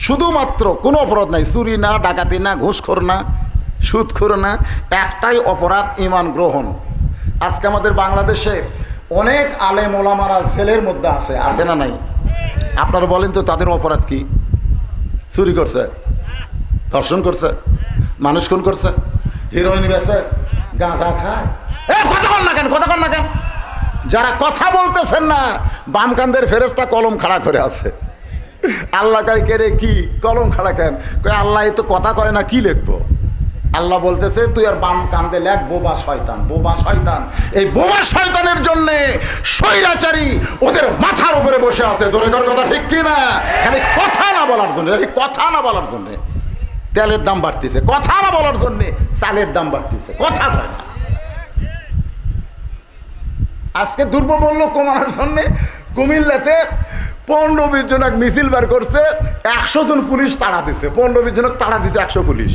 শুধুমাত্র কোনো অপরাধ নাই, চুরি না, ডাকাতি না, ঘুষখোর না, সুদখোর না, একটাই অপরাধ, ঈমান গ্রহণ। আজকে আমাদের বাংলাদেশে অনেক আলেম ওলামারা জেলের মধ্যে আছে না নাই? আপনারা বলেন তো তাদের অপরাধ কি? চুরি করছে, ধর্ষণ করছে, মানুষ খুন করছে, হিরোইন বেছে, গাঁজা খায়। কথা কন না কেন, কথা কন না কেন? যারা কথা বলতেছেন না, বাম কান্দের ফেরেশতা কলম খাড়া করে আছে। আল্লাহ কয় কে রে, কি কলম খাড়া কেন? কয় আল্লাহ এই তো কথা কয় না, কি লিখবো? আল্লাহ বলতেছে তুই আর বাম কান্দে লেখ বোবা শয়তান, বোবা শয়তান। এই বোবা শয়তানের জন্যে স্বৈরাচারী ওদের মাথার উপরে বসে আছে। জোরে কর কথা ঠিক কি না? খালি কথা না বলার জন্য, কথা না বলার জন্যে তেলের দাম বাড়তিছে, কথা না বলার জন্যে চালের দাম বাড়তিছে, কথা কথা। আজকে দুর্বল কমানোর জন্যে কুমিল্লাতে 15-20 জন এক মিছিল বের করছে, 100 জন পুলিশ তাড়া দিছে, 15-20 জন তাড়া দিছে 100 পুলিশ।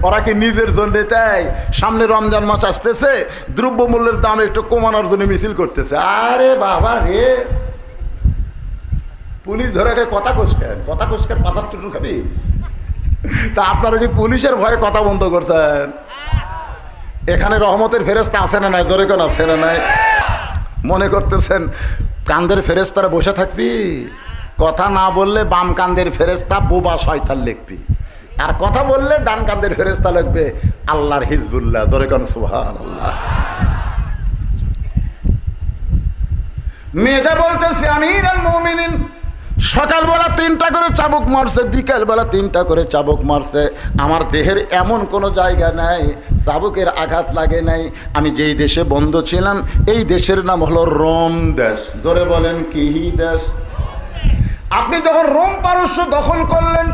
ওরা কি নিজের জন্য তাই? সামনে রমজান মাস আসতেছে, দ্রব্যমূল্যের দাম একটু কমানোর জন্য মিছিল করতেছে। আরে বাবা রে, পুলিশ ধরে কথা কোষকেন, কথা কোষকেন, পাতার চুটুন খাবি? তা আপনারা কি পুলিশের ভয়ে কথা বন্ধ করছেন? এখানে রহমতের ফেরেশতা আছে না নাই? জোরে কোন আছে না নাই? মনে করতেছেন কান্দের ফেরেশতারা বসে থাকবি? কথা না বললে বাম কান্দের ফেরেশতা বোবা শয়তান লিখবি, আর কথা বললে ডান কান্দের ফেরেশতা লিখবে আল্লাহর হিজবুল্লাহ। জোরে কোন সুবহানাল্লাহ। মেয়েটা বলতেছে আমিরুল মুমিনিন, সকালবেলা 3টা করে চাবুক মারছে, বিকালবেলা 3টা করে চাবুক মারছে, আমার দেহের এমন কোনো জায়গা নাই চাবুকের আঘাত লাগে নাই। আমি যেই দেশে বন্ধ ছিলাম এই দেশের নাম হলো রোম দেশ। জোরে বলেন কি দেশ? আপনি যখন রোম পারস্য দখল করলেন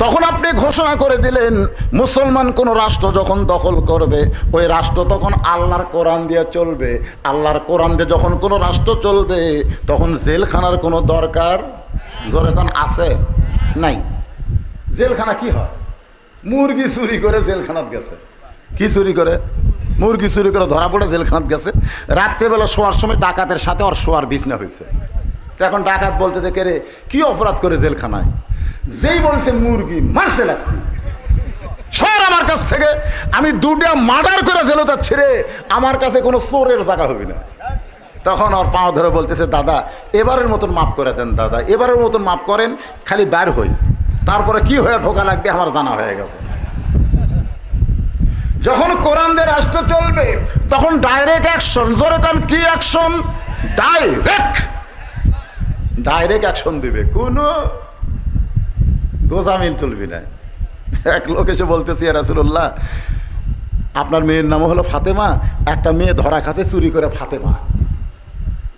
তখন আপনি ঘোষণা করে দিলেন মুসলমান কোন রাষ্ট্র যখন দখল করবে ওই রাষ্ট্র তখন আল্লাহর কোরআন দিয়ে চলবে। আল্লাহর কোরআন দিয়ে যখন কোনো রাষ্ট্র চলবে তখন জেলখানার কোনো দরকার যখন আছে নাই। জেলখানা কি হয়? মুরগি চুরি করে জেলখানাত গেছে। কি চুরি করে? মুরগি চুরি করে ধরা পড়ে জেলখানাত গেছে। রাত্রেবেলা শোয়ার সময় ডাকাতের সাথে ওর শোয়ার বিছনা হয়েছে। তো এখন ডাকাত বলতে দেখে রে কি অপরাধ করে জেলখানায়? যেই বলছে মুরগি মারছে লাগতি সর আমার কাছ থেকে, আমি 2টা মার্ডার করে জেলে যাচ্ছি রে, আমার কাছে কোনো চোরের জায়গা হবে না। তখন ওর পাও ধরে বলতেছে দাদা এবারের মতন মাফ করে দেন, দাদা এবারের মতন মাফ করেন, খালি বার হই, তারপরে কি হয়ে ঢোকা লাগবে আমার জানা হয়ে গেছে। যখন কোরআন দিয়ে রাষ্ট্র চলবে তখন ডাইরেক্ট অ্যাকশন। জোরে কান কি অ্যাকশন? ডাইরেক্ট অ্যাকশন দিবে, কোনো গোজামিল চলবি না। এক লোক এসে বলতেছি ইয়া রাসূলুল্লাহ আপনার মেয়ের নাম হলো ফাতেমা, একটা মেয়ে ধরা খাচ্ছে চুরি করে ফাতেমা,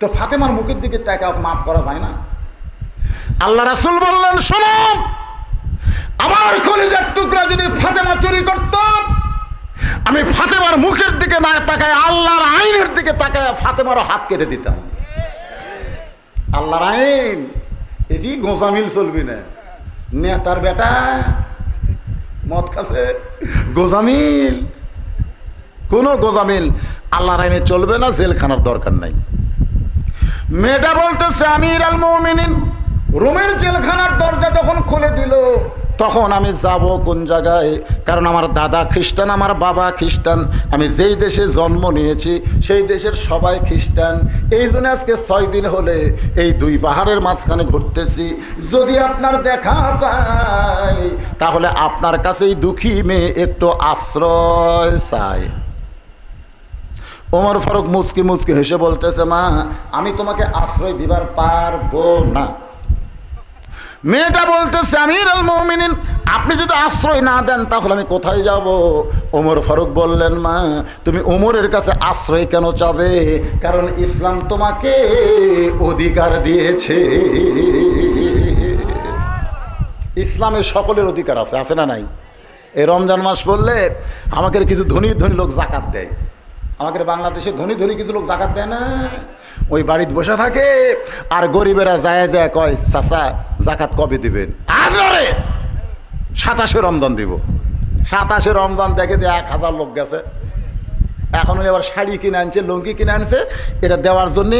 তো ফাতেমার মুখের দিকে তাকে মাফ করা যায় না? আল্লাহ রাসূল বললেন শোনো, আমার কলিজার টুকরা যদি ফাতেমা চুরি করত আমি ফাতেমার মুখের দিকে না তাকায় আল্লাহর আইনের দিকে তাকায় ফাতেমারও হাত কেটে দিতাম। আল্লাহর আইন, এটি গোজামিল চলবি না। নেতার বেটা মদ খাচ্ছে, গোজামিল, কোনো গোজামিল আল্লাহর আইনে চলবে না, জেলখানার দরকার নাই। মেয়েটা বলতেছে আমিরুল মুমিনিন, রোমের জেলখানার দরজা যখন খুলে দিল তখন আমি যাব কোন জায়গায়? কারণ আমার দাদা খ্রিস্টান, আমার বাবা খ্রিস্টান, আমি যেই দেশে জন্ম নিয়েছি সেই দেশের সবাই খ্রিস্টান। এই জন্য আজকে 6 দিন হলে এই 2 পাহাড়ের মাঝখানে ঘুরতেছি। যদি আপনার দেখা পাই তাহলে আপনার কাছেই দুঃখী মেয়ে একটু আশ্রয় চাই। ওমর ফারুক মুচকি মুচকি হেসে বলতেছে মা আমি তোমাকে আশ্রয় দিবার পারবো না। মেয়েটা বলতেছে আমিরুল মুমিনিন আপনি যদি আশ্রয় না দেন তাহলে আমি কোথায় যাব? ওমর ফারুক বললেন মা তুমি ওমরের কাছে আশ্রয় কেন চাবে? কারণ ইসলাম তোমাকে অধিকার দিয়েছে। ইসলামে সকলের অধিকার আছে, আছে না নাই? এই রমজান মাস পড়লে আমাকে কিছু ধনী ধনী লোক জাকাত দেয়। আমাদের বাংলাদেশে ধনী ধনী কিছু লোক জাকাত দেয় না, ওই বাড়িতে বসে থাকে আর গরিবেরা যায় যায় কয় চাচা জাকাত কবে দিবেন? আজ 27শে রমজান দিব। 27শে রমজান দেখে যে 1000 লোক গেছে। এখন এবার শাড়ি কিনে আনছে, লুঙ্গি কিনে আনছে, এটা দেওয়ার জন্যে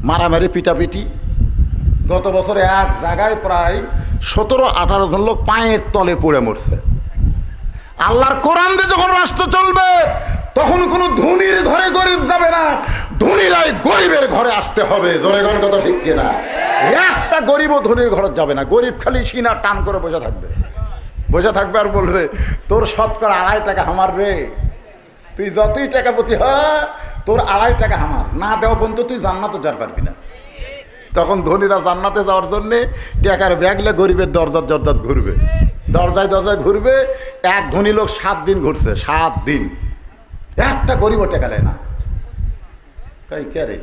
মারামারি পিটাপিটি। গত বছরে এক জায়গায় প্রায় 17-18 জন লোক পায়ের তলে পড়ে মরছে। আল্লাহর কোরআন দিয়ে যখন রাষ্ট্র চলবে তখন কোনো ধনীর ঘরে গরিব যাবে না, ধনীরাই গরিবের ঘরে আসতে হবে। জোরে কোন কথা ঠিক কিনা? একটা গরিবও ধনীর ঘরে যাবে না। গরিব খালি সিনা টান করে বসে থাকবে আর বলবে তোর শতকরা 2.5 টাকা আমার রে, তুই যতই টাকা প্রতি তোর 2.5 টাকা আমার, না দেওয়া পর্যন্ত তুই জান্নাতে যার পারবি না। তখন ধনীরা জান্নাতে যাওয়ার জন্যে টাকার ব্যাগলে গরিবের দরজা ঘুরবে, দরজায় ঘুরবে। এক ধনী লোক 7 দিন ঘুরছে, 7 দিন একটা গরিবও টাকা নেয় না। কই কে রে?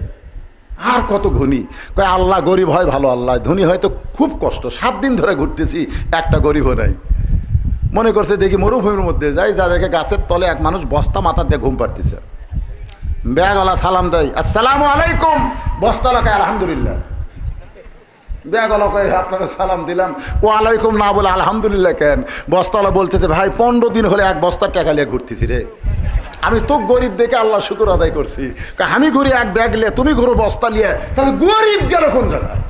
আর কত ধনী? কয় আল্লাহ গরিব হয় ভালো, আল্লাহ ধনী হয়তো খুব কষ্ট। 7 দিন ধরে ঘুরতেছি, একটা গরিবও নাই। মনে করছে দেখি মরুভূমির মধ্যে যাই, যা দেখে গাছের তলে এক মানুষ বস্তা মাথা দিয়ে ঘুম পাড়তেছে। ব্যাগওয়ালা সালাম দেয়, আসসালামু আলাইকুম। বস্তাওয়ালা কয় আলহামদুলিল্লাহ। ব্যাগওয়ালা কয় আপনারা সালাম দিলাম, ও আলাইকুম না বলে আলহামদুলিল্লাহ কেন? বস্তাওয়ালা বলতেছে ভাই 15 দিন হলে এক বস্তার টাকা নিয়ে ঘুরতেছি রে, আমি তো গরিব দেখে আল্লাহ শুকর আদায় করছি। আমি ঘুরি এক ব্যাগ নিয়ে, তুমি ঘুরো বস্তা নিয়ে, তাহলে গরিব গেল কোন জায়গায়?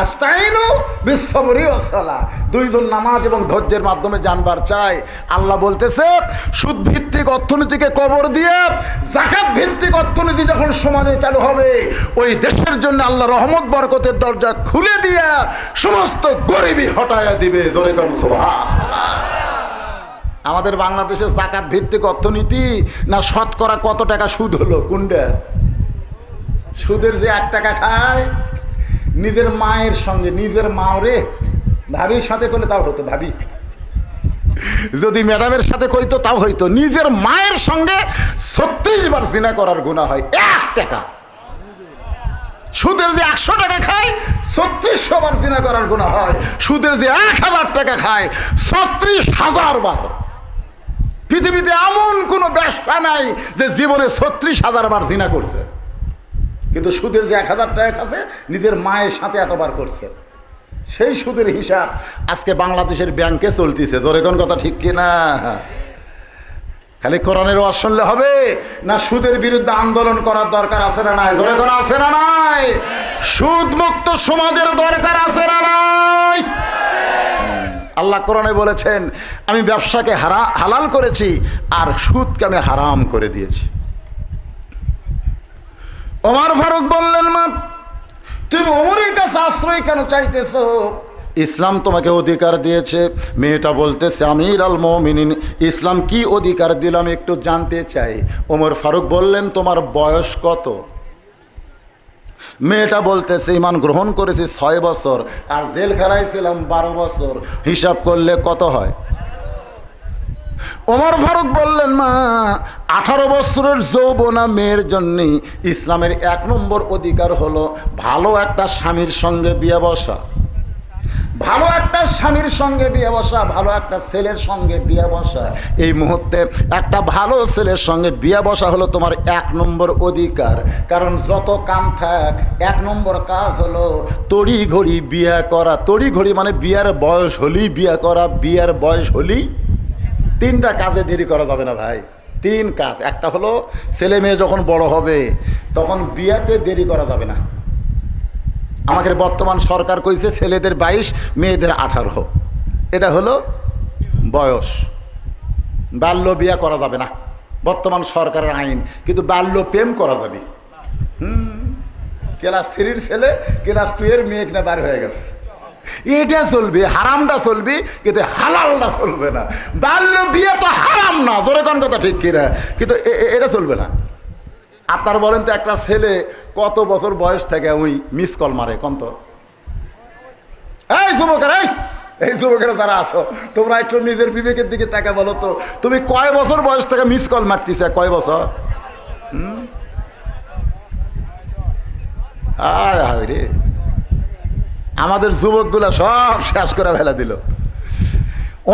আস্তাইনু বিসসবরি ওয়াসসালাহ, 2 জন নামাজ এবং ধৈর্যের মাধ্যমে জানবার চাই। আল্লাহ বলতেছে সুদ ভিত্তিক অর্থনীতিকে কবর দিয়ে যাকাত ভিত্তিক অর্থনীতি যখন সমাজে চালু হবে, ওই দেশের জন্য আল্লাহ রহমত বরকতের দরজা খুলে দিয়ে সমস্ত গরিবি হটায়া দিবে। জোরে কোন সুবহানাল্লাহ। আমাদের বাংলাদেশে যাকাত ভিত্তিক অর্থনীতি না শতকরা কত টাকা সুদ হলো? কোনটা? সুদের যে 1 টাকা খায়, নিজের মায়ের সঙ্গে, নিজের মাওরে ভাবির সাথে করলে তাও হতো, ভাবি যদি ম্যাডামের সাথে কইতো তাও হইতো। নিজের মায়ের সঙ্গে 36 বার জিনা করার গুনাহ হয় 1 টাকা। সুদের যে 100 টাকা খায় 3600 বার জিনা করার গুনাহ হয়। সুদের যে 1000 টাকা খায় 36,000 বার। পৃথিবীতে এমন কোনো ব্যবসা নাই যে জীবনে 36,000 বার জিনা করছে, কিন্তু সুদের যে 1000 টাকা খাচ্ছে নিজের মায়ের সাথে এতবার করছে। সেই সুদের হিসাব আজকে বাংলাদেশের ব্যাংকে চলতেছে। জোরে কোন কথা ঠিক কিনা? খালি কোরআনের ওয়াজ শুনলে হবে না, সুদের বিরুদ্ধে আন্দোলন করার দরকার আছে না নাই? জোরে কোন আছে না নাই? সুদ মুক্ত সমাজের দরকার আছে না নাই? আল্লাহ কোরআনে বলেছেন আমি ব্যবসাকে হালাল করেছি আর সুদকে আমি হারাম করে দিয়েছি। ওমর ফারুক বললেন মা তুমি ওমরের কাছে আশ্রয় কেন চাইতেছো? ইসলাম তোমাকে অধিকার দিয়েছে। মেয়েটা বলতেছে আমির আল মুমিনিন, ইসলাম কি অধিকার দিলাম একটু জানতে চাই। ওমর ফারুক বললেন তোমার বয়স কত? মেয়েটা বলতেছে ঈমান গ্রহণ করেছি 6 বছর আর জেলখানায় ছিলাম 12 বছর, হিসাব করলে কত হয়? ওমর ফারুক বললেন মা 18 বছরের যৌবনা মেয়ের জন্য ইসলামের 1 নম্বর অধিকার হলো ভালো একটা স্বামীর সঙ্গে বিয়ে বসা। ভালো একটা স্বামীর সঙ্গে বিয়ে বসা, ভালো একটা ছেলের সঙ্গে বিয়ে বসা। এই মুহূর্তে একটা ভালো ছেলের সঙ্গে বিয়ে বসা হলো তোমার 1 নম্বর অধিকার। কারণ যত কাম থাক 1 নম্বর কাজ হলো তড়ি ঘড়ি বিয়ে করা। তড়ি ঘড়ি মানে বিয়ের বয়স হলেই বিয়ে করা, বিয়ের বয়স হলেই। 3টা কাজে দেরি করা যাবে না ভাই, 3 কাজ। একটা হলো ছেলে মেয়ে যখন বড় হবে তখন বিয়েতে দেরি করা যাবে না। আমাদের বর্তমান সরকার কইছে ছেলেদের 22 মেয়েদের 18। এটা হলো বয়স। বাল্য বিয়ে করা যাবে না বর্তমান সরকারের আইন, কিন্তু বাল্য প্রেম করা যাবে। ক্লাস 3-র ছেলে ক্লাস 2-এর মেয়ে কিনা বার হয়ে গেছে, এটা চলবে। হারামটা চলবে কিন্তু হালালটা চলবে না। বাল্য বিয়ে তো হারাম না, জোরে কোন কথা ঠিক কিনা, কিন্তু এটা চলবে না। আপনারা বলেন তো একটা ছেলে কত বছর বয়স থেকে ওই মিস কল মারে? কোন তো এই যুবকের, এই যুবকেরা যারা আছো তোমরা একটু নিজের বিবেকের দিকে তাকা বলো তো, তুমি কয় বছর বয়স থেকে মিস কল মারতেছে? কয় বছর? আয় হায় রে, আমাদের যুবকগুলা সব শেষ করে ফেলা দিল।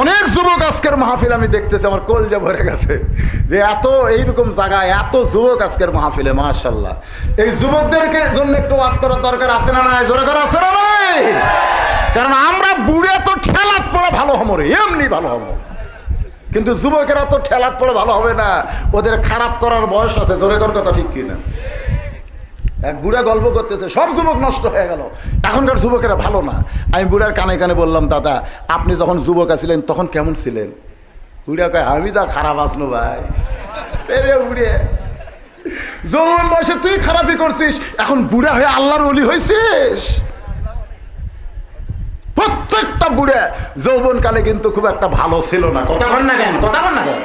অনেক যুবক আজকের মাহফিল আমি দেখতেছি, আমার কলজা ভরে গেছে যে এত এইরকম জায়গায় এত যুবক আজকের মাহফিলে। মাশাআল্লাহ, এই যুবকদেরকে জন্য একটু ওয়াজ করার দরকার আছে না নাই? জোরে করে আছে না নাই? কারণ আমরা বুড়ে তো ঠেলাত পড়ে ভালো হবো রে, এমনি ভালো হবো, কিন্তু যুবকেরা তো ঠেলাত পড়ে ভালো হবে না, ওদের খারাপ করার বয়স আছে। জোরে করার কথা ঠিক কিনা? এক বুড়া গল্প করতেছে, সব যুবক নষ্ট হয়ে গেল, এখনকার যুবকেরা ভালো না। আমি বুড়ার কানে কানে বললাম, দাদা আপনি যখন যুবক আছিলেন তখন কেমন ছিলেন? বুড়া কয়, আমি তা খারাপ আসলো ভাই। বুড়ে যৌবন বয়সে তুই খারাপই করছিস, এখন বুড়া হয়ে আল্লাহর ওলি হয়েছিস। প্রত্যেকটা বুড়ে যৌবনকালে কিন্তু খুব একটা ভালো ছিল না। কথা কন না কেন? কথা কন না কেন?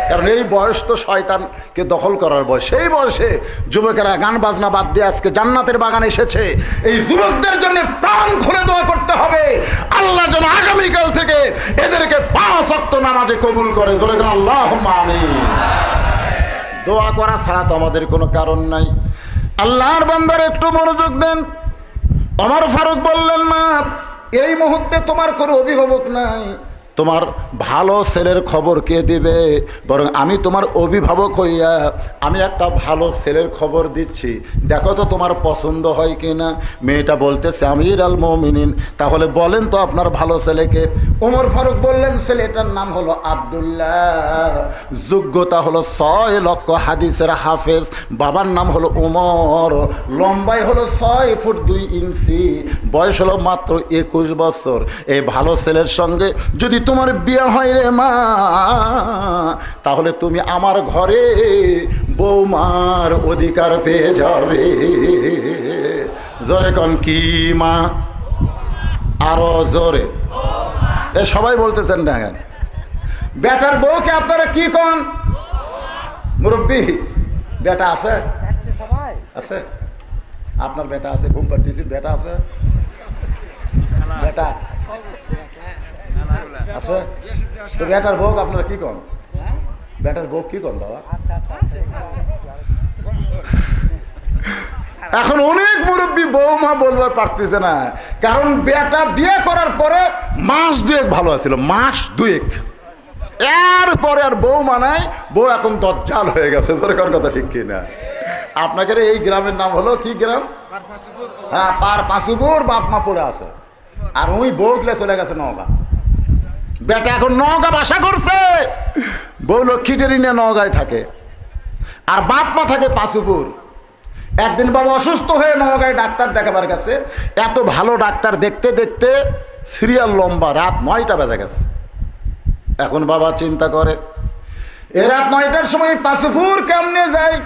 কারণ এই বয়স তো শয়তানকে দখল করার বয়স। সেই বয়সে যুবকেরা গান বাজনা বাদ দিয়ে আজকে জান্নাতের বাগান এসেছে। এই যুবকদের জন্য প্রাণ খুলে দোয়া করতে হবে, আল্লাহ যেন আগামীকাল থেকে এদেরকে 5 ওয়াক্ত নামাজে কবুল করে। জোরে বলেন আল্লাহুম্মা আমিন। দোয়া করা ছাড়া তো আমাদের কোনো কারণ নাই। আল্লাহর বান্দারা একটু মনোযোগ দেন। ওমর ফারুক বললেন, মা এই মুহূর্তে তোমার কোনো অভিভাবক নাই, তোমার ভালো ছেলের খবর কে দিবে? বরং আমি তোমার অভিভাবক হইয়া আমি একটা ভালো ছেলের খবর দিচ্ছি, দেখো তো তোমার পছন্দ হয় কি না। মেয়েটা বলতেছে, আমির আল মুমিনিন, তাহলে বলেন তো আপনার ভালো ছেলেকে। ওমর ফারুক বললেন, ছেলেটার নাম হলো আব্দুল্লাহ, যোগ্যতা হলো 6 লক্ষ হাদিসের হাফেজ, বাবার নাম হলো ওমর, লম্বাই হলো 6 ফুট 2 ইঞ্চি, বয়স হলো মাত্র 21 বছর। এই ভালো ছেলের সঙ্গে যদি তোমার বিয়ে হয় রে মা, তাহলে তুমি আমার ঘরে বৌমার অধিকার পেয়ে যাবে। জোরে কন কি মা? আরো জোরে। এ সবাই বলতেছেন না কেন? বেটার বউকে আপনারা কি কন? মুরব্বী বেটা আছে? আছে? আপনার বেটা আছে? ঘুম পাড়তেছি, বেটা আছে? বেটা আছে? তো বেটার বউ আপনারা কি কন? বেটার বউ কি কন বাবা? এখন অনেক মুরব্বী বৌমা বলবার পারতেছে না, কারণ বেটা বিয়ে করার পরে মাস 2 ভালো আছিল, মাস 2 এরপরে আর বউ মানায়, বউ এখন দজ্জাল হয়ে গেছে। সরকার কথা ঠিক কিনা? আপনাকে এই গ্রামের নাম হলো কি গ্রাম? হ্যাঁ, পার পাঁচুপুর। বাপ মা পড়ে আছে, আর ওই বউ গেলে চলে গেছে নওগাঁ। বেটা এখন নওগাঁ বাসা করছে, বউ লক্ষ্মীটেরি নিয়ে নওগাঁয় থাকে, আর বাপ মা থাকে পাঁচুপুর। একদিন বাবা অসুস্থ হয়ে নওগাঁয় ডাক্তার দেখাবার গেছে, এত ভালো ডাক্তার দেখতে দেখতে সিরিয়াল লম্বা, রাত 9টা বেজে গেছে। এখন বাবা চিন্তা করে, এ রাত 9টার সময় পাঁচুপুর কেমনে যায়?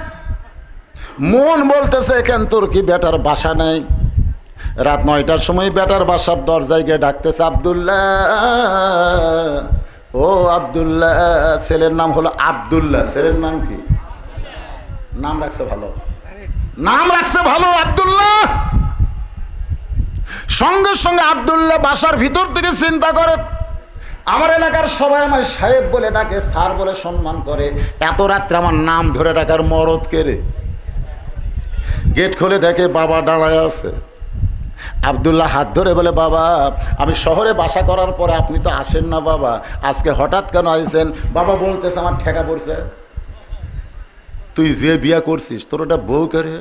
মন বলতেছে, কেন তোর কি বেটার বাসা নেই? রাত 9টার সময় বেটার বাসার দরজায় গিয়ে ডাকতেছে, আব্দুল্লাহ, ও আব্দুল্লাহ। ছেলের নাম হলো আব্দুল্লাহ। ছেলের নাম কি? নাম রাখছে ভালো, নাম রাখছে ভালো, আব্দুল্লাহ। সঙ্গে সঙ্গে আব্দুল্লাহ বাসার ভিতর থেকে চিন্তা করে, আমার এলাকার সবাই আমার সাহেব বলে ডাকে, স্যার বলে সম্মান করে, এত রাত্রে আমার নাম ধরে ডাকার মরদ কেড়ে। গেট খুলে দেখে বাবা দাঁড়ায় আছে। আব্দুল্লাহ হাত ধরে বলে, বাবা আমি শহরে বাসা করার পরে আপনি তো আসেন না বাবা, আজকে হঠাৎ কেন আইছেন? বাবা বলতেছে, আমার ঠেকা পড়ছে, তুই যে বিয়া করছিস তোর ওটা বউ করে,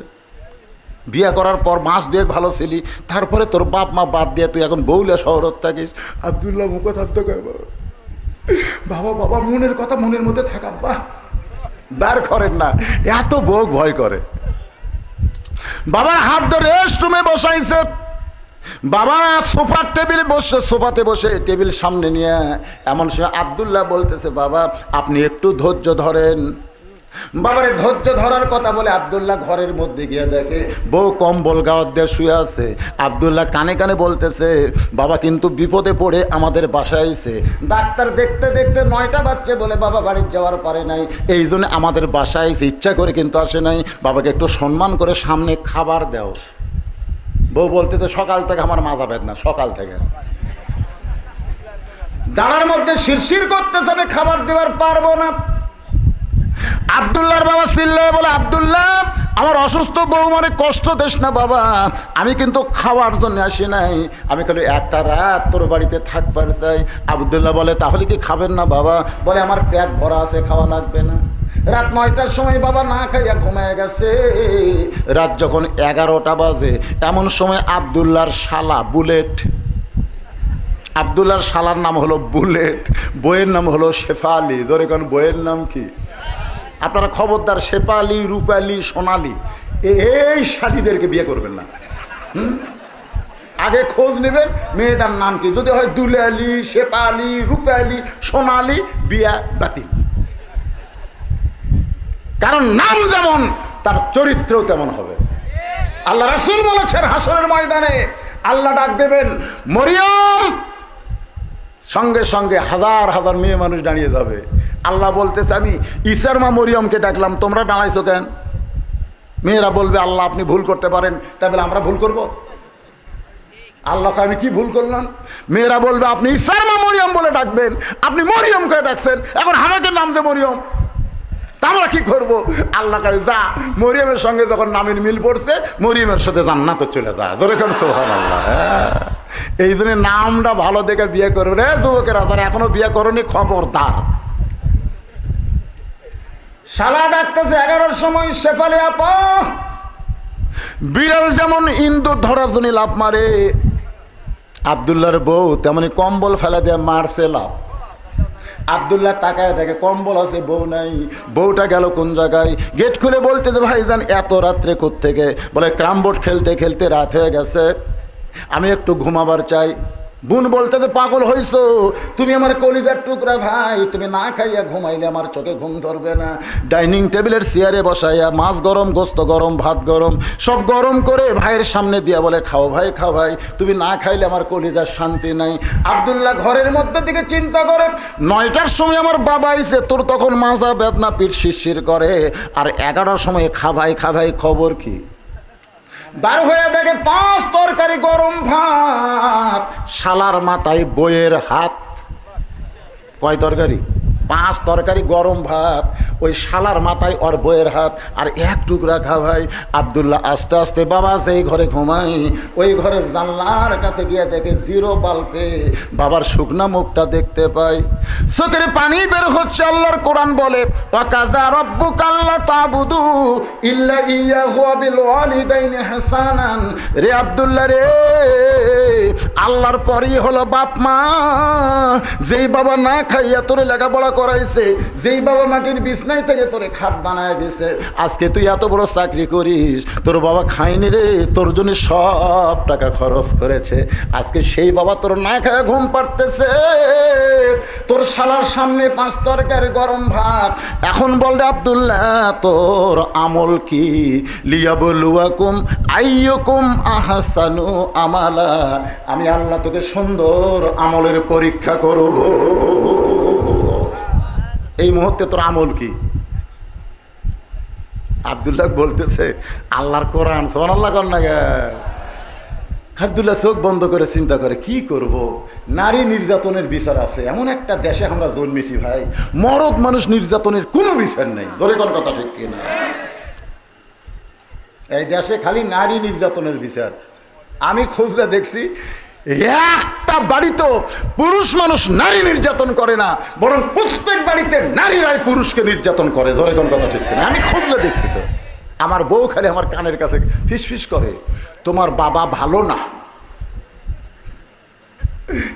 বিয়া করার পর মাস 2 ভালো ছিলি, তারপরে তোর বাপ মা বাদ দিয়ে তুই এখন বউলিয়া শহরত থাকিস। আব্দুল্লাহ মুখে থাকতে কয়, বাবা বাবা মনের কথা মনের মধ্যে থাকা, বাহ বার করেন না, এত বউ ভয় করে। বাবার হাত ধরে রেস্টরুমে বসাইছে। বাবা সোফার টেবিলে বসে, সোফাতে বসে টেবিল সামনে নিয়ে এমন সময় আব্দুল্লাহ বলতেছে, বাবা আপনি একটু ধৈর্য ধরেন। বাবারে ধৈর্য ধরার কথা বলে আব্দুল্লাহ ঘরের মধ্যে গিয়ে দেখে বউ কম্বল গাওয়ার দিয়ে শুয়ে আছে। আব্দুল্লাহ কানে কানে বলতেছে, বাবা কিন্তু বিপদে পড়ে আমাদের বাসায় আইছে, ডাক্তার দেখতে দেখতে 9টা বাজছে বলে বাবা বাড়ি যাওয়ার পারে নাই, এই জন্য আমাদের বাসায় আইছে, ইচ্ছা করে কিন্তু আসে নাই, বাবাকে একটু সম্মান করে সামনে খাবার দাও। বউ বলতেছে, সকাল থেকে আমার মাথা বেদনা, সকাল থেকে ডানার মধ্যে শিরশির করতেছে, আমি খাবার দেওয়ার পারবো না। আব্দুল্লাহর বাবা চিল্লায় বলে, আব্দুল্লাহ আমার অসুস্থ বউ মানে কষ্ট দিস না বাবা, আমি কিন্তু খাওয়ার জন্য আসি নাই, আমি খালি একটা রাত তোর বাড়িতে থাকবার চাই। আব্দুল্লাহ বলে, তাহলে কি খাবেন না বাবা? বলে, আমার পেট ভরা আছে, খাওয়া লাগবে না। রাত 9টার সময় বাবা না খাইয়া ঘুমায় গেছে। রাত যখন 11টা বাজে, এমন সময় আব্দুল্লাহর শালা বুলেট, আব্দুল্লাহর শালার নাম হলো বুলেট, বইয়ের নাম হলো শেফালি। ধরে কোন বইয়ের নাম কি? আপনারা খবরদার শেফালি, রূপালি, সোনালি এই শালীদেরকে বিয়ে করবেন না। আগে খোঁজ নেবেন মেয়েটার নাম কি, যদি হয় দুলালি, শেফালি, রূপালি, সোনালি, বিয়া বাতিল। কারণ নাম যেমন তার চরিত্রও তেমন হবে। আল্লাহ রাসূল বলেছেন হাসরের ময়দানে আল্লাহ ডাক দেবেন মরিয়ম, সঙ্গে সঙ্গে হাজার হাজার মেয়ে মানুষ দাঁড়িয়ে যাবে। আল্লাহ বলতেছে আমি ঈসার মা মরিয়মকে ডাকলাম, তোমরা দাঁড়াইছো কেন? মেয়েরা বলবে আল্লাহ আপনি ভুল করতে পারেন, তাই বলে আমরা ভুল করব? আল্লাহকে আমি কি ভুল করলাম? মেয়েরা বলবে আপনি ঈসার মা মরিয়ম বলে ডাকবেন, আপনি মরিয়মকে ডাকছেন, এখন আমাকে নাম দে মরিয়ম, তা আমরা কি করবো? আল্লাহ কাছে যা, মরিয়মের সঙ্গে যখন নামের মিল পড়ছে মরিয়মের সাথে জান্নাতে চলে যা। যেরকম সুবহানাল্লাহ। এই জন্য নামটা ভালো দেখে বিয়ে করবে রে যুবকেরা, যারা এখনো বিয়ে করনি খবরদার। শালা ডাকতেছে 11টার সময়, শেফালি আপা, বিড়াল যেমন ইন্দুর ধরার জন্য লাভ মারে, আব্দুল্লাহর বউ তেমনি কম্বল ফেলা দিয়ে মারছে লাভ। আব্দুল্লাহ তাকায় দেখে কম্বল আছে, বউ নাই। বউটা গেল কোন জায়গায়? গেট খুলে বলতে যে ভাইজান এত রাত্রে কোত্থেকে? বলে ক্যারাম বোর্ড খেলতে খেলতে রাত হয়ে গেছে, আমি একটু ঘুমাবার চাই। বোন বলতে যে পাগল হইছো তুমি, আমার কলিজার টুকরা ভাই, তুমি না খাইয়া ঘুমাইলে আমার চোখে ঘুম ধরবে না। ডাইনিং টেবিলের চেয়ারে বসাইয়া মাছ গরম, গোস্ত গরম, ভাত গরম, সব গরম করে ভাইয়ের সামনে দিয়া বলে খাও ভাই, খাও ভাই, তুমি না খাইলে আমার কলিজার শান্তি নাই। আব্দুল্লাহ ঘরের মধ্যে দিকে চিন্তা করে 9টার সময় আমার বাবা আইছে, তোর তখন মাজা বেদনা, পিঠ শিরশির করে, আর 11টার সময় খা ভাই, খা ভাই, খবর কি? বার হয়ে দেখে 5 তরকারি গরম ভাত, শালার মাথায় বইয়ের হাত। কয় তরকারি? 5 তরকারি গরম ভাত, ওই শালার মাথায় ওর বইয়ের হাত, আর এক টুকরা খা ভাই। আব্দুল্লাহ আস্তে আস্তে বাবা যেই ঘরে ঘুমাই ওই ঘরের জানলার কাছে গিয়ে দেখে 0 বাল্বে বাবার শুকনা মুখটা দেখতে পাই, চোখের পানি বের হচ্ছে। আল্লাহর কোরআন বলে ওয়াকাযা রাব্বুকা আল্লা তা'বুদু ইল্লা ইয়্যাহু ওয়া বিল ওয়ালিদাইনি ইহসানান। রে আব্দুল্লাহ রে, আল্লাহর পরই হলো বাপ মা। যেই বাবা না খাইয়া তোরে লেখাপড়া করাইছে, যেই বাবা মাটির বিছনায় থেকে তোরে খাট বানায় দিয়েছে, আজকে তুই এত বড় চাকরি করিস, তোর বাবা খায়নি রে, তোর জন্য সব টাকা খরচ করেছে, আজকে সেই বাবা তোর না খায় ঘুম পাড়তেছে, তোর শালার সামনে 5 তরকারি গরম ভাত। এখন বল রে আব্দুল্লাহ তোর আমল কি? লিয়াবলুয়াকুম আইয়ুকুম আহসানু আমালা। আমি আল্লাহ তোকে সুন্দর আমলের পরীক্ষা করব। এই মুহূর্তে তোর আমল কি? আব্দুল্লাহ বলতেছে আল্লাহর কোরআন, সুবহানাল্লাহ কর না গে। আব্দুল্লাহ চোখ বন্ধ করে চিন্তা করে কি করব? নারী নির্যাতনের বিচার আছে এমন একটা দেশে আমরা জন্মেছি ভাই, মরদ মানুষ নির্যাতনের কোনো বিচার নেই। জোরে কোন কথা ঠিক কিনা? এই দেশে খালি নারী নির্যাতনের বিচার। আমি খুঁজলে দেখছি একটা বাড়িতেও পুরুষ মানুষ নারী নির্যাতন করে না, বরং প্রত্যেক বাড়িতে নারীরাই পুরুষকে নির্যাতন করে। জোরে কোন কথা ঠিক কিনা? আমি খুঁজলে দেখছি তো। আমার বউ খালি আমার কানের কাছে ফিসফিস করে তোমার বাবা ভালো না,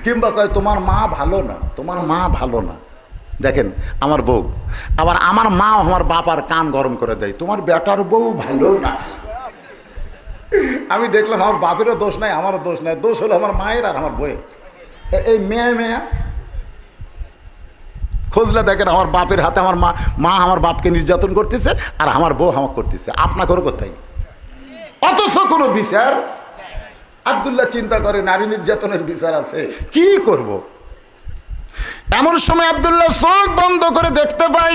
কিংবা কয় তোমার মা ভালো না, তোমার মা ভালো না। দেখেন আমার বউ, আবার আমার মা আমার বাবার কান গরম করে দেয়, তোমার বেটার বউ ভালো না। আমি দেখলাম আমার বাপেরও দোষ নাই, আমারও দোষ নাই, দোষ হলো আমার মায়ের আর আমার বউয়ের। এই মেয়া খুঁজলে দেখেন আমার বাপের হাতে আমার মা আমার বাপকে নির্যাতন করতেছে, আর আমার বউ আমাকে করতেছে। আপনাকেও কোথায়? অথচ কোনো বিচার। আব্দুল্লাহ চিন্তা করে নারী নির্যাতনের বিচার আছে, কি করব? এমন সময় আব্দুল্লাহ চোখ বন্ধ করে দেখতে পাই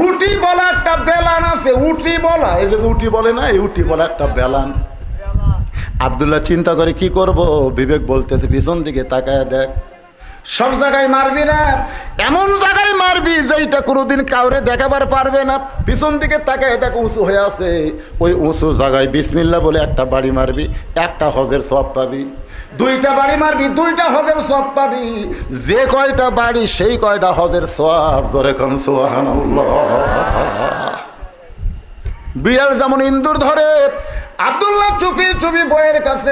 উটি বলা একটা বেলান আছে। উটি বলা, এই যে উটি বলে না, এই উটি বলা একটা বেলান। আব্দুল্লাহ চিন্তা করে কি করব? বিবেক বলতেছে পিছন দিকে তাকায় দেখ, সব জায়গায় মারবি না, এমন জায়গায় মারবি যেটা কোনোদিন কাউরে দেখাবার পারবে না। পিছন দিকে তাকায় দেখ উঁচু হয়ে আছে, ওই উঁচু জায়গায় বিসমিল্লাহ বলে একটা বাড়ি মারবি, একটা হজের সওয়াব পাবি। 2টা বাড়ি মারবি, 2টা হজের সওয়াব পাবি। যে কয়টা বাড়ি সেই কয়টা হজের সওয়াব। জোরে কোন সুবহানাল্লাহ। বিড়াল যেমন ইন্দুর ধরে, আব্দুল্লাহ চুপি চুপি বইয়ের কাছে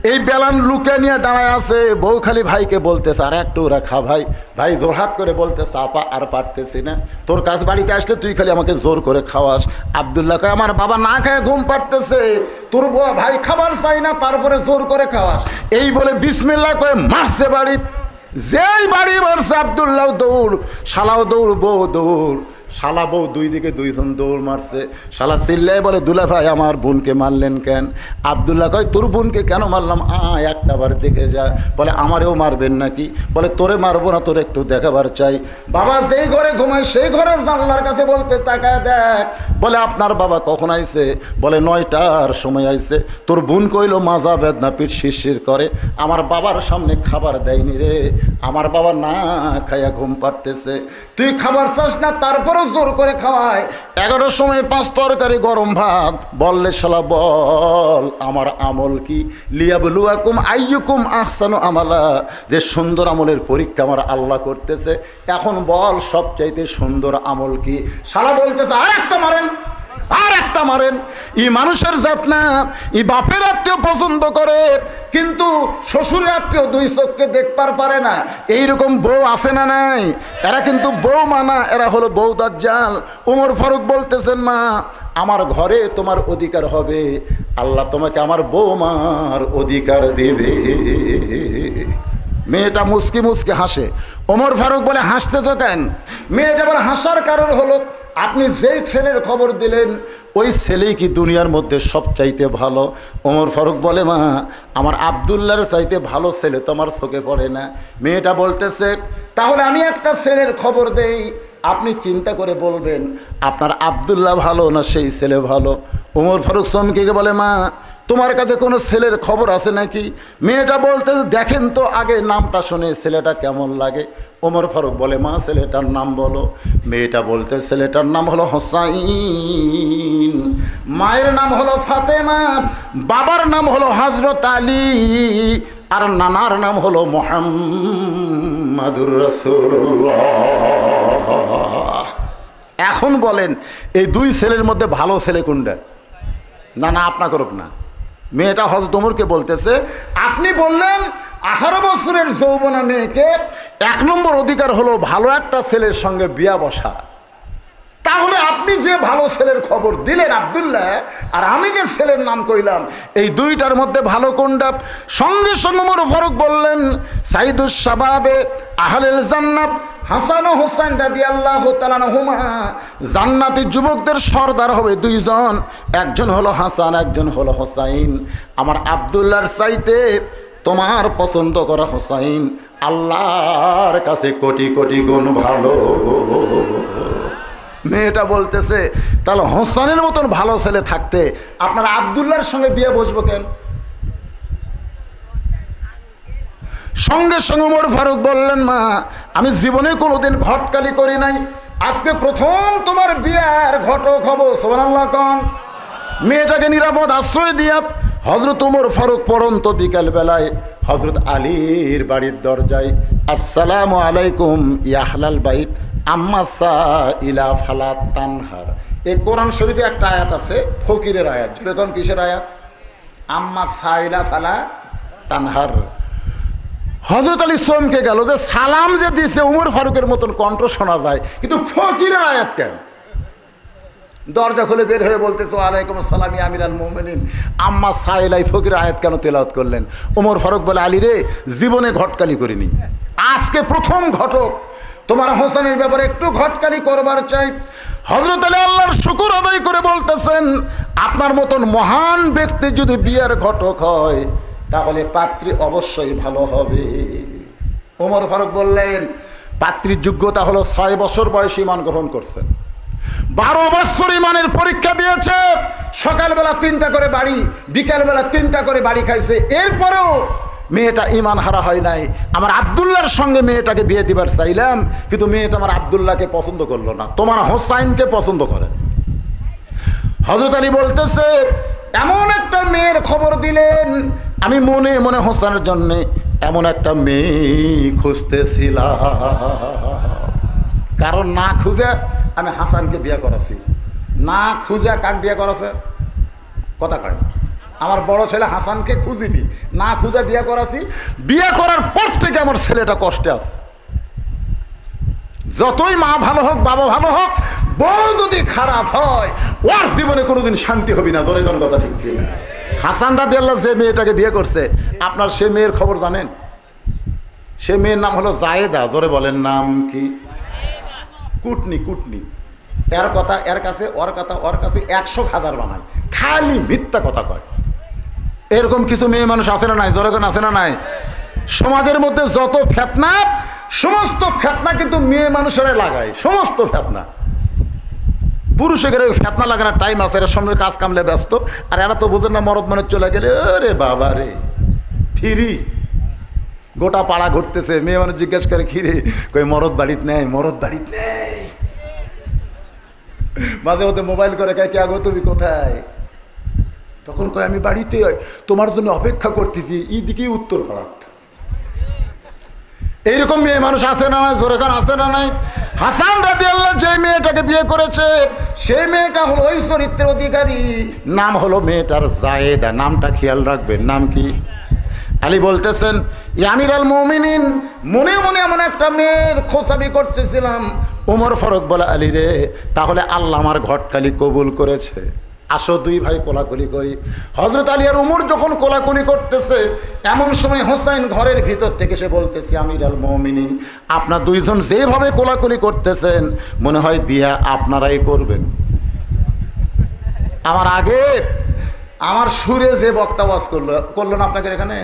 এই বেলান লুকে নিয়ে দাঁড়ায় আছে, বউ খালি ভাইকে বলতেছে আর একটু ওরা খা ভাই। ভাই জোরহাত করে বলতেছে আপা আর পারতেছি না, তোর কাছ বাড়িতে আসলে তুই খালি আমাকে জোর করে খাওয়াস। আব্দুল্লাহ কয় আমার বাবা না খায় ঘুম পাড়তেছে, তোর ভাই খাবার চাই না তারপরে জোর করে খাওয়াস। এই বলে বিসমিল্লাহ করে মারছে বাড়ি। যেই বাড়ি মারছে আব্দুল্লাহ দৌড়, শালাও দৌড়, বউ দৌড়। শালা বউ দুই দিকে দুইজন দৌড় মারছে। শালা চিল্লাই বলে দুলা ভাই আমার বোনকে মারলেন কেন? আব্দুল্লাহ কয় তোর বোনকে কেন মারলাম? একটা বার দেখে যা। বলে আমারেও মারবেন নাকি? বলে তোরে মারবো না, তোর একটু দেখাবার চাই। বাবা যেই ঘরে ঘুমায় সেই ঘরে জানলার কাছে বলতে তাকায় দেখ। বলে আপনার বাবা কখন আইছে? বলে 9টার সময় আইছে। তোর বোন কইলো মাজা বেদনা পিঠ শিরশির করে, আমার বাবার সামনে খাবার দেয়নি রে, আমার বাবা না খাইয়া ঘুম পাড়তেছে, তুই খাবার চাস না তারপর জোর করে খাওয়ায়। 11টার সময় 5 তরকারি গরম ভাত। বললে শালা বল আমার আমল কি? লিয়াবলুয়াকুম আইয়ুকুম আহসানু আমালা, যে সুন্দর আমলের পরীক্ষা আমার আল্লাহ করতেছে, এখন বল সবচাইতে সুন্দর আমল কি? শালা বলতেছে আর একটা মারেন, আর একটা মারেন। ই মানুষের জাত না, ই বাপের আত্মীয় পছন্দ করে কিন্তু শ্বশুরের আত্মীয় দুই চোখকে দেখবার পারে না। এইরকম বউ আছে না নাই? এরা কিন্তু বউ মানা, এরা হলো বউ দাজ্জাল। ওমর ফারুক বলতেছেন মা আমার ঘরে তোমার অধিকার হবে, আল্লাহ তোমাকে আমার বউমার অধিকার দেবে। মেয়েটা মুসকি মুসকি হাসে। ওমর ফারুক বলে হাসতে তো কেন? মেয়েটা বলে হাসার কারণ হলো আপনি যেই ছেলের খবর দিলেন ওই ছেলেই কি দুনিয়ার মধ্যে সব চাইতে ভালো? ওমর ফারুক বলে মা আমার আব্দুল্লাহর চাইতে ভালো ছেলে তোমার চোখে পড়ে না? মেয়েটা বলতেছে তাহলে আমি একটা ছেলের খবর দেই, আপনি চিন্তা করে বলবেন আপনার আব্দুল্লাহ ভালো না সেই ছেলে ভালো। ওমর ফারুক চমকে বলে মা তোমার কাছে কোনো ছেলের খবর আছে নাকি? মেয়েটা বলতে দেখেন তো আগে নামটা শুনে ছেলেটা কেমন লাগে। ওমর ফারুক বলে মা ছেলেটার নাম বলো। মেয়েটা বলতে ছেলেটার নাম হলো হোসাইন, মায়ের নাম হলো ফাতেমা, বাবার নাম হলো হযরত আলী, আর নানার নাম হলো মুহাম্মাদুর রাসূলুল্লাহ। এখন বলেন এই দুই ছেলের মধ্যে ভালো ছেলে কোনটা? না না আপনা করুক না। মেয়েটা হযরত ওমরকে বলতেছে আপনি বললেন 18 বছরের যৌবনা মেয়েকে 1 নম্বর অধিকার হলো ভালো একটা ছেলের সঙ্গে বিয়া বসা। তাহলে আপনি যে ভালো ছেলের খবর দিলেন আব্দুল্লাহ, আর আমি যে ছেলের নাম কইলাম, এই দুইটার মধ্যে ভালো কোনটা? সঙ্গে সঙ্গে ওমর ফারুক বললেন সাইদুস শাবাবে আহলেল জান্নাত হাসান ও হোসেন রাদিয়াল্লাহু তাআলা আনহুমা, জান্নাতি যুবকদের সর্দার হবে দুইজন, একজন হলো হাসান একজন হলো হোসাইন। আমার আব্দুল্লাহর চাইতে তোমার পছন্দ করা হোসাইন আল্লাহর কাছে কোটি কোটি গুণ ভালো। মেয়েটা বলতেছে তাহলে হোসাইনের মতন ভালো ছেলে থাকতে আপনার আব্দুল্লাহর সঙ্গে বিয়ে বসবো কেন? সঙ্গে সঙ্গে ওমর ফারুক বললেন মা আমি জীবনে কোনোদিন ঘটকালি করি নাই, আজকে প্রথম তোমার বিয়ার ঘটক হব। সুবহানাল্লাহ কোন। মেয়েটাকে নিরাপদ আশ্রয় দিয়া হযরত ওমর ফারুক পরন্ত বিকাল বেলায় হযরত আলীর বাড়ির দরজায় আসসালামু আলাইকুম ইয়া আহলাল বাইত আম্মা সাইলা ফালা তানহার। এই কোরআন শরীফে একটা আয়াত আছে ফকিরের আয়াত, যেরকম কিসের আয়াত? আম্মা সাইলা ফালা তানহার। হযরত আলী চমকে গেল যে সালাম যে দিছে ওমর ফারুকের মতন কণ্ঠ শোনা যায়, কিন্তু ফকিরের আয়াত কেন? দরজা খুলে বের হয়ে বলতেছে ওয়ালাইকুম আসসালাম ইয়া আমিরাল মুমিনিন। আম্মা সাইলাই ফকির আয়াত কেন তেলাওয়াত করলেন? ওমর ফারুক বলে আলী রে জীবনে ঘটকালি করিনি, আজকে প্রথম ঘটক, তোমার হোসেনের ব্যাপারে একটু ঘটকালি করবার চাই। হযরত আলী আল্লাহর শুকর আদায় করে বলতেছেন আপনার মতন মহান ব্যক্তি যদি বিয়ের ঘটক হয় তাহলে পাত্রী অবশ্যই ভালো হবে। ওমর ফারুক বললেন পাত্রীর যোগ্যতা হলো 6 বছর বয়সে ঈমান গ্রহণ করছেন, 12 বছর ঈমানের পরীক্ষা দিয়েছে, সকালবেলা 3টা করে বাড়ি, বিকালবেলা 3টা করে বাড়ি খাইছে, এরপরেও মেয়েটা ঈমান হারা হয় নাই। আমার আব্দুল্লাহর সঙ্গে মেয়েটাকে বিয়ে দিবার চাইলাম, কিন্তু মেয়েটা আমার আব্দুল্লাহকে পছন্দ করলো না, তোমার হোসাইনকে পছন্দ করে। হযরত আলী বলতেছে এমন একটা মেয়ের খবর দিলেন, আমি মনে মনে হোসেনের জন্যে এমন একটা মেয়ে খুঁজতেছিলাম, কারণ না খুঁজে আমি হাসানকে বিয়ে করাছি। না খুঁজে কাক বিয়ে করাছে? কথা কয় না। আমার বড় ছেলে হাসানকে খুঁজিনি, না খুঁজে বিয়ে করাছি। বিয়ে করার পর থেকে আমার ছেলেটা কষ্টে আছে। যতই মা ভালো হোক, বাবা ভালো হোক, বউ যদি খারাপ হয় ওর জীবনে কোনোদিন শান্তি হবে না। জোরে কোন কথা ঠিক কিনা? হাসান রাদিয়াল্লাহু যে মেয়েটাকে বিয়ে করছে, আপনার সে মেয়ের খবর জানেন? সে মেয়ের নাম হলো জায়েদা। জোরে বলেন, নাম কি? কুটনি। কুটনি। এর কথা এর কাছে, ওর কথা ওর কাছে 100,000 বানায়, খালি মিথ্যা কথা কয়। এরকম কিছু মেয়ে মানুষ আছে না নাই? জোরে কোন আছে না নাই? সমাজের মধ্যে যত ফিতনা, সমস্ত ফিতনা কিন্তু মেয়ে মানুষেরা লাগায়, সমস্ত ফিতনা। পুরুষের ফিতনা লাগানোর টাইম আছে, এরা সামনে কাজ কামলে ব্যস্ত। আর এরা তো বোঝেন না, মরদ মনে চলে গেলে আরে বাবা রে ফিরি, গোটা পাড়া ঘুরতেছে। মেয়ে মানুষ জিজ্ঞেস করে খিরে, কই মরদ বাড়িতে নেই, মরদ বাড়িতে নেই। মাঝে মধ্যে মোবাইল করে, কে আগো তুমি কোথায়? তখন কয় আমি বাড়িতে, তোমার জন্য অপেক্ষা করতেছি। এই দিকেই উত্তর পাড়াত। এইরকম মেয়ে মানুষ আছে না নাই? জোরে কান আছে না নাই? হাসান রাদিয়াল্লাহু যে মেয়েটাকে বিয়ে করেছে, সেই মেয়েটা হলো ওই চরিত্রের অধিকারী। নাম হলো মেয়েটার জায়েদা। নামটা খেয়াল রাখবেন। নাম কি? আলী বলতেছেন, আমিরুল মুমিনিন, মনে মনে এমন একটা মেয়ের খোঁজাবি করতেছিলাম। ওমর ফারুক বলে, আলী রে, তাহলে আল্লাহ আমার ঘটকালি কবুল করেছে, আসো দুই ভাই কোলাকুলি করি। হযরত আলী আর ওমর যখন কোলাকুলি করতেছে, এমন সময় হোসাইন ঘরের ভিতর থেকে সে বলতেছে, আমিরুল মুমিনিন, আপনার দুইজন যেভাবে কোলাকুলি করতেছেন, মনে হয় বিয়া আপনারাই করবেন। আমার আগে আমার সুরে যে বক্তা ওয়াজ করলো না আপনাকে এখানে,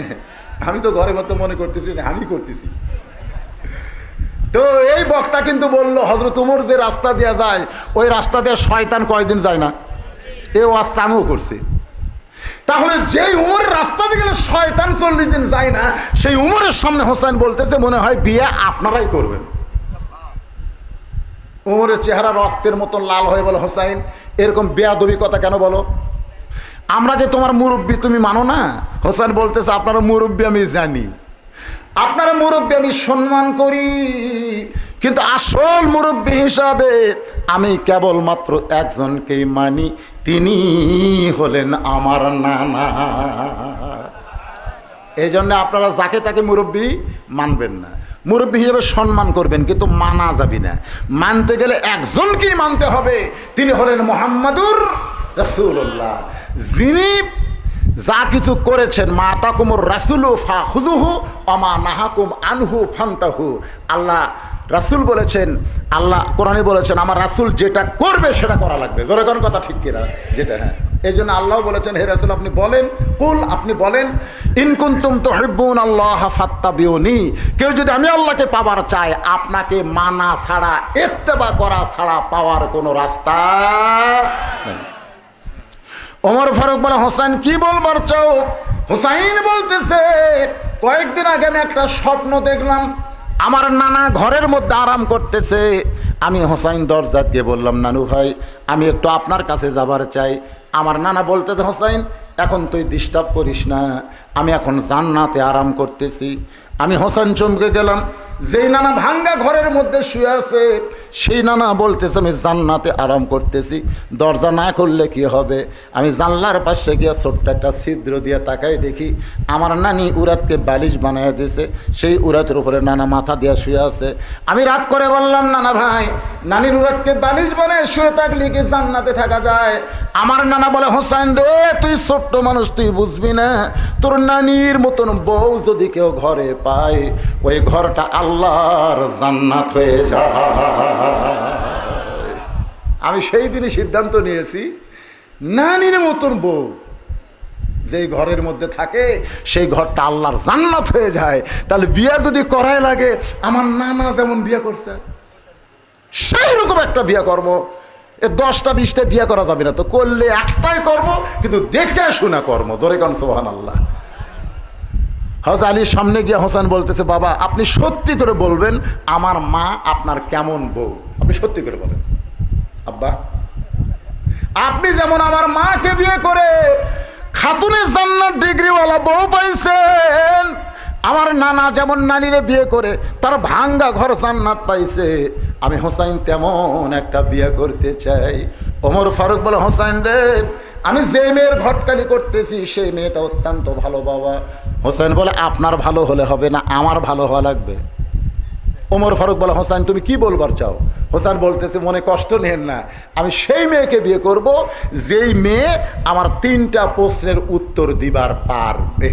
আমি তো ঘরের মধ্যে মনে করতেছি আমি করতেছি। তো এই বক্তা কিন্তু বললো, হযরত ওমর যে রাস্তা দিয়ে যায়, ওই রাস্তা দিয়ে শয়তান কয়দিন যায় না? এ ওয়াজ আমিও করছি। তাহলে যেই উমরের রাস্তা দিয়ে গেলে শয়তান 40 দিন যায় না, সেই উমরের সামনে হোসেন বলতেছে, মনে হয় বিয়ে আপনারাই করবেন। উমরের চেহারা রক্তের মতন লাল হয়ে বলে, হোসাইন, এরকম বেয়াদবি কথা কেন বলো? আমরা যে তোমার মুরব্বী, তুমি মানো না? হোসেন বলতেছে, আপনার মুরব্বী আমি জানি, আপনার মুরব্বী আমি সম্মান করি, কিন্তু আসল মুরব্বী হিসাবে আমি কেবলমাত্র একজনকেই মানি, তিনি হলেন আমার নানা। এই জন্য আপনারা যাকে তাকে মুরব্বী মানবেন না, মুরব্বী হিসেবে সম্মান করবেন, কিন্তু মানা যাবে না। মানতে গেলে একজনকেই মানতে হবে, তিনি হলেন মুহাম্মাদুর রাসূলুল্লাহ। যিনি যা কিছু করেছেন, মা তাকুমুর রাসূলু ফাখুযুহু ওয়া মা নাহাকুম আনহু ফান্তাহু। আল্লাহ রাসূল বলেছেন, আল্লাহ কোরআনে বলেছেন, আমার রাসূল যেটা করবে সেটা করা লাগবে। জোরে কোন কথা ঠিক কিনা? যেটা, হ্যাঁ। এই জন্য আল্লাহ বলেছেন, হে রাসূল আপনি বলেন, কুল আপনি বলেন, ইন কুনতুম তুহিব্বুনাল্লাহ ফাত্তাবিউনি, কেউ যদি আমি আল্লাহকে পাওয়ার চায়, আপনাকে মানা ছাড়া, ইত্তেবা করা ছাড়া পাওয়ার কোনো রাস্তা নেই। ওমর ফারুক বলে, হোসেন কি বলবার চাও? হোসাইন বলতেছে, কয়েকদিন আগে আমি একটা স্বপ্ন দেখলাম, আমার নানা ঘরের মধ্যে আরাম করতেছে। আমি হোসাইন দরজাত গিয়ে বললাম, নানু ভাই আমি একটু আপনার কাছে যাবার চাই। আমার নানা বলতেছে, হোসাইন এখন তুই ডিস্টার্ব করিস না, আমি এখন জান্নাতে আরাম করতেছি। আমি হোসেন চমকে গেলাম, যেই নানা ভাঙ্গা ঘরের মধ্যে শুয়ে আছে, সেই নানা বলতেছে আমি জান্নাতে আরাম করতেছি। দরজা না করলে কি হবে? আমি জানলার পাশে গিয়ে ছোট্ট একটা ছিদ্র দিয়ে তাকাই, দেখি আমার নানি উরাতকে বালিশ বানিয়ে দিয়েছে, সেই উরাতের উপরে নানা মাথা দিয়ে শুয়ে আছে। আমি রাগ করে বললাম, নানা ভাই, নানির উরাতকে বালিশ বানিয়ে শুয়ে থাকলে কি জান্নাতে থাকা যায়? আমার নানা বলে, হোসেন রে, তুই ছোট্ট মানুষ, তুই বুঝবি না, তোর নানির মতন বউ যদি কেউ ঘরে পায়, ওই ঘরটা আল্লাহর জান্নাত হয়ে যায়। আমি সেই দিনই সিদ্ধান্ত নিয়েছি, নানির মতন বউ যেই ঘরের মধ্যে থাকে, সেই ঘরটা আল্লাহর জান্নাত হয়ে যায়। তাহলে বিয়ে যদি করাই লাগে, আমার নানা যেমন বিয়ে করছে, সেই রকম একটা বিয়ে করবো। 10টা 20টা বিয়ে করা যাবে না, তো করলে একটাই করবো, কিন্তু দেখে শোনা কর্ম। জোরে কান সুবহানাল্লাহ। হযরত আলীর সামনে গিয়ে হোসেন বলতেছে, বাবা আপনি সত্যি করে বলবেন, আমার মা আপনার কেমন বউ? আপনি সত্যি করে বলেন, আব্বা আপনি যেমন আমার মাকে বিয়ে করে খাতুনে জান্নাত ডিগ্রিওয়ালা বউ পাইছেন, আমার নানা যেমন নানিরে বিয়ে করে তার ভাঙ্গা ঘর জান্নাত পাইছে, আমি হোসাইন তেমন একটা বিয়ে করতে চাই। ওমর ফারুক বলে, হোসাইন রে, আমি যে মেয়ের ঘটকালি করতেছি সেই মেয়েটা অত্যন্ত ভালো বাবা। হোসেন বলে, আপনার ভালো হলে হবে না, আমার ভালো হওয়া লাগবে। ওমর ফারুক বলে, হোসেন তুমি কি বলবার চাও? হোসেন বলতেছে, মনে কষ্ট নেন না, আমি সেই মেয়েকে বিয়ে করব যেই মেয়ে আমার 3টা প্রশ্নের উত্তর দিবার পারবে।